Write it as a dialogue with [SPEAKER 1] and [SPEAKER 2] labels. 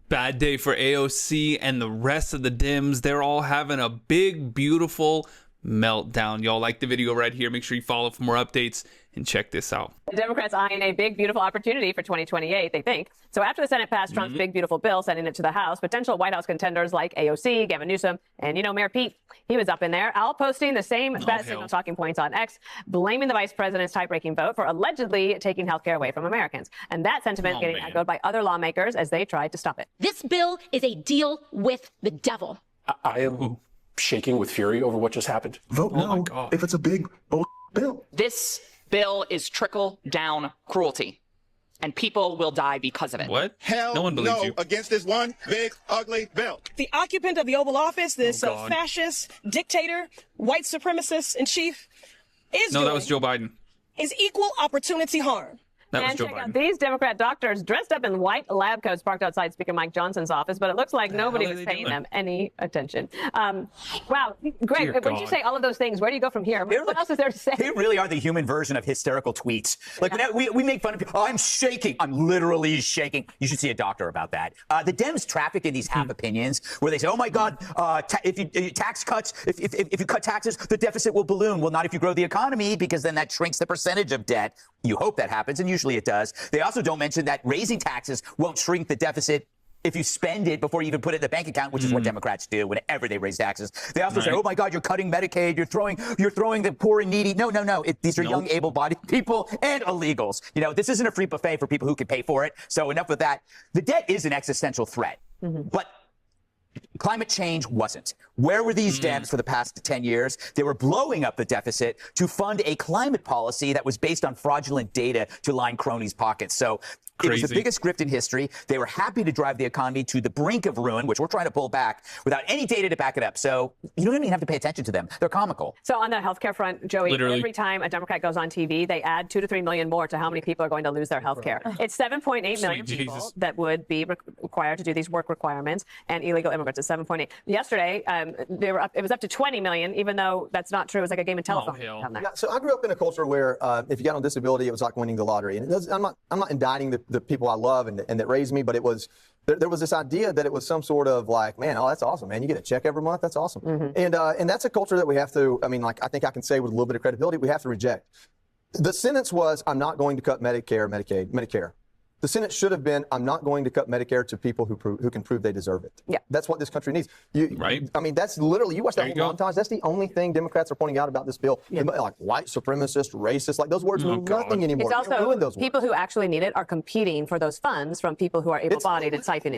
[SPEAKER 1] Bad day for AOC and the rest of the Dems. They're all having a big, beautiful meltdown. Y'all like the video right here. Make sure you follow for more updates and check this out.
[SPEAKER 2] The Democrats eyeing a big, beautiful opportunity for 2028, they think. So after the Senate passed Trump's big, beautiful bill, sending it to the House, potential White House contenders like AOC, Gavin Newsom, and, Mayor Pete, he was up in there, all posting the same bad signal talking points on X, blaming the vice president's tie-breaking vote for allegedly taking health care away from Americans. And that sentiment getting echoed by other lawmakers as they tried to stop it.
[SPEAKER 3] This bill is a deal with the devil.
[SPEAKER 4] I am shaking with fury over what just happened.
[SPEAKER 5] Vote no if it's a big bill.
[SPEAKER 6] This bill is trickle-down cruelty, and people will die because of it.
[SPEAKER 1] What?
[SPEAKER 7] Hell
[SPEAKER 1] no one believes you.
[SPEAKER 7] Against this one big, ugly bill.
[SPEAKER 8] The occupant of the Oval Office, this fascist, dictator, white supremacist in chief,
[SPEAKER 1] that was Joe Biden.
[SPEAKER 8] Is equal opportunity harm.
[SPEAKER 1] That was
[SPEAKER 2] And
[SPEAKER 1] Joe
[SPEAKER 2] check
[SPEAKER 1] Biden.
[SPEAKER 2] out these Democrat doctors dressed up in white lab coats parked outside Speaker Mike Johnson's office, but it looks like nobody was paying them any attention. Wow. Greg, when you say all of those things, where do you go from here? What else is there to say?
[SPEAKER 9] They really are the human version of hysterical tweets. Like, we make fun of people. Oh, I'm shaking. I'm literally shaking. You should see a doctor about that. The Dems traffic in these half opinions where they say, oh, my God, if you tax cuts, if you cut taxes, the deficit will balloon. Well, not if you grow the economy, because then that shrinks the percentage of debt. You hope that happens, and usually it does. They also don't mention that raising taxes won't shrink the deficit if you spend it before you even put it in the bank account, which is what Democrats do whenever they raise taxes. They also say, oh, my God, you're cutting Medicaid. You're throwing the poor and needy. No. These are young, able-bodied people and illegals. This isn't a free buffet for people who can pay for it. So enough with that. The debt is an existential threat. But climate change wasn't. Where were these Dems for the past 10 years? They were blowing up the deficit to fund a climate policy that was based on fraudulent data to line cronies' pockets. So it was the biggest grift in history. They were happy to drive the economy to the brink of ruin, which we're trying to pull back without any data to back it up. So you don't even have to pay attention to them. They're comical.
[SPEAKER 2] So on the healthcare front, Joey, every time a Democrat goes on TV, they add 2 to 3 million more to how many people are going to lose their healthcare. It's 7.8 million people that would be required to do these work requirements, and illegal immigrants is 7.8. Yesterday, it was up to 20 million, even though that's not true. It was like a game of telephone.
[SPEAKER 10] Yeah, so I grew up in a culture where if you got on disability, it was like winning the lottery. And I'm not indicting the people I love and that raised me, but it was there was this idea that it was some sort of like, man, oh, that's awesome, man. You get a check every month. That's awesome. And that's a culture that we have to, I think I can say with a little bit of credibility, we have to reject. The sentence was, I'm not going to cut Medicare, Medicaid, Medicare. The sentence should have been, I'm not going to cut Medicare to people who can prove they deserve it. Yeah. That's what this country needs. That's literally, you watch that whole montage, that's the only thing Democrats are pointing out about this bill. Yeah. Like white supremacist, racist, like those words mean nothing anymore.
[SPEAKER 2] It's also people who actually need it are competing for those funds from people who are able-bodied and siphoning